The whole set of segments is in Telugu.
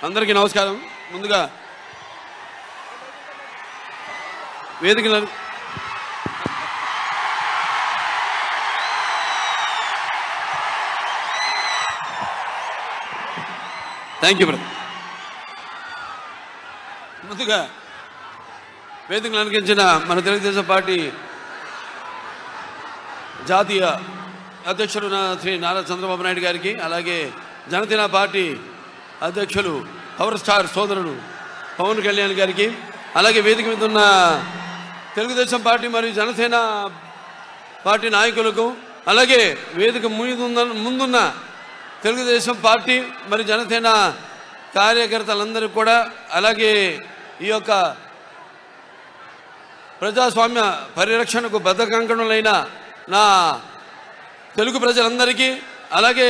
అందరికీ నమస్కారం. ముందుగా వేదికల థ్యాంక్ యూ బ్రదర్. ముందుగా వేదికలు అలంకరించిన మన తెలుగుదేశం పార్టీ జాతీయ అధ్యక్షుడు శ్రీ నారా చంద్రబాబు నాయుడు గారికి, అలాగే జనసేన పార్టీ అధ్యక్షులు పవర్ స్టార్ సోదరుడు పవన్ కళ్యాణ్ గారికి, అలాగే వేదిక మీద ఉన్న తెలుగుదేశం పార్టీ మరియు జనసేన పార్టీ నాయకులకు, అలాగే వేదిక ముందున్న తెలుగుదేశం పార్టీ మరియు జనసేన కార్యకర్తలందరికీ కూడా, అలాగే ఈ యొక్క ప్రజాస్వామ్య పరిరక్షణకు బద్ధకంకణులైన నా తెలుగు ప్రజలందరికీ, అలాగే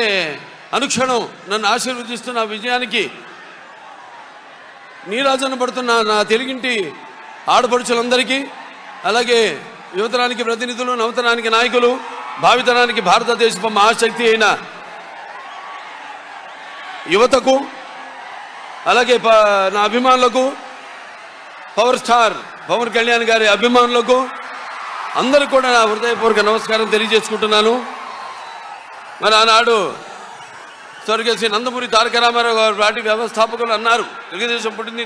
అనుక్షణం నన్ను ఆశీర్వదిస్తున్న విజయానికి నీరాజన పడుతున్న నా తెలుగింటి ఆడపడుచులందరికీ, అలాగే యువతరానికి ప్రతినిధులు, నవతరానికి నాయకులు, భావితరానికి భారతదేశపు మహాశక్తి అయిన యువతకు, అలాగే నా అభిమానులకు, పవర్ స్టార్ పవన్ కళ్యాణ్ గారి అభిమానులకు అందరికీ కూడా నా హృదయపూర్వక నమస్కారం తెలియజేసుకుంటున్నాను. మరి ఆనాడు స్వర్గీయ శ్రీ నందమూరి తారక రామారావు గారు పార్టీ వ్యవస్థాపకులు అన్నారు, తెలుగుదేశం పుట్టింది